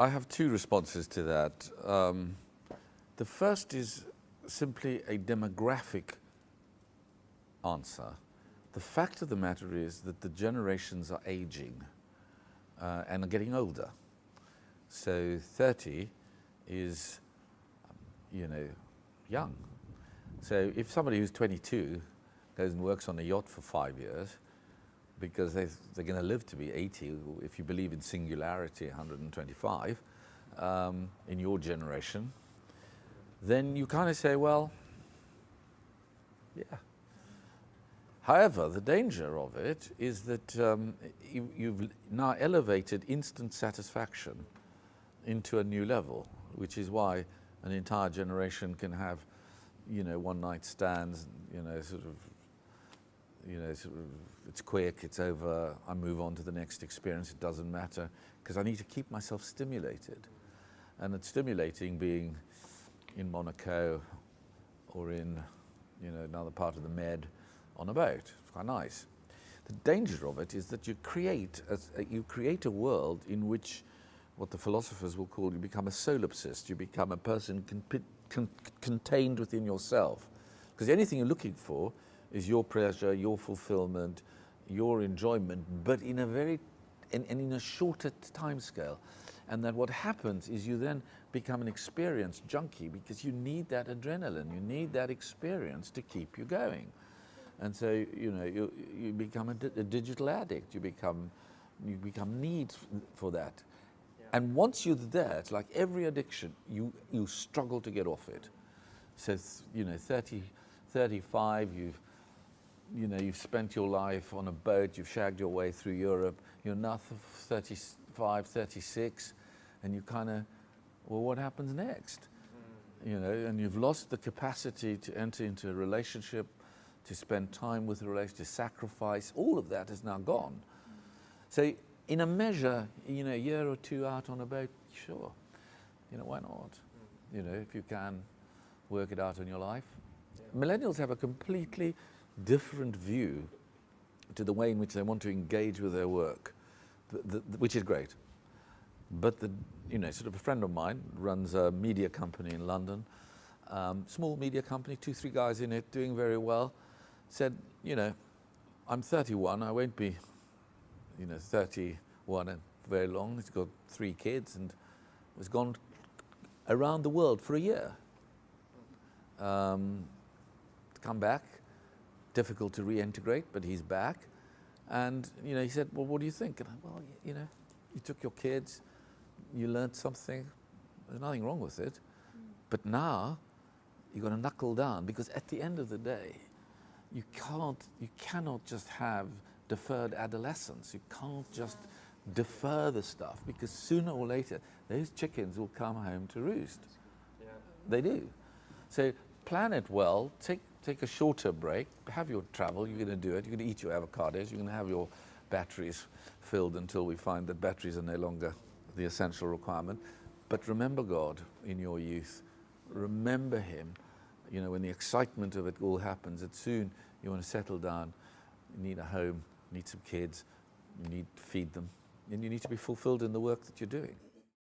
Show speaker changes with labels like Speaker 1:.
Speaker 1: I have two responses to that. The first is simply a demographic answer. The fact of the matter is that the generations are aging and are getting older. So 30 is, young. So if somebody who's 22 goes and works on a yacht for 5 years, because they're going to live to be 80, if you believe in singularity, 125, in your generation, then you kind of say, well, yeah. However, the danger of it is that you've now elevated instant satisfaction into a new level, which is why an entire generation can have, one-night stands, it's quick, it's over, I move on to the next experience, it doesn't matter, because I need to keep myself stimulated. And it's stimulating being in Monaco or in, another part of the Med on a boat. It's quite nice. The danger of it is that you create a world in which what the philosophers will call, you become a solipsist, you become a person contained within yourself. Because the only thing you're looking for is your pleasure, your fulfillment, your enjoyment, but in a shorter time scale. And then what happens is you then become an experience junkie because you need that adrenaline, you need that experience to keep you going. And so, you become a digital addict, you become need for that. Yeah. And once you're there, it's like every addiction, you struggle to get off it. So, 30, 35, you've spent your life on a boat, you've shagged your way through Europe, you're now 35, 36, and you kind of, well, what happens next? And you've lost the capacity to enter into a relationship, to spend time with the relationship, to sacrifice, all of that is now gone. So in a measure, a year or two out on a boat, sure, why not? If you can work it out in your life. Yeah. Millennials have a completely different view to the way in which they want to engage with their work, which is great. But sort of a friend of mine runs a media company in London, small media company, 2-3 guys in it, doing very well. Said, I'm 31, I won't be, 31 very long. He's got 3 kids and has gone around the world for a year. Come back, difficult to reintegrate, but he's back. And, he said, well, what do you think? And I, well, you took your kids, you learned something, there's nothing wrong with it. But now you've got to knuckle down, because at the end of the day, you cannot just have deferred adolescence. You can't just defer the stuff, because sooner or later, those chickens will come home to roost. Yeah. They do. So plan it well, take a shorter break, have your travel, you're going to do it, you're going to eat your avocados, you're going to have your batteries filled until we find that batteries are no longer the essential requirement. But remember God in your youth. Remember Him. When the excitement of it all happens, that soon you want to settle down, you need a home, you need some kids, you need to feed them, and you need to be fulfilled in the work that you're doing.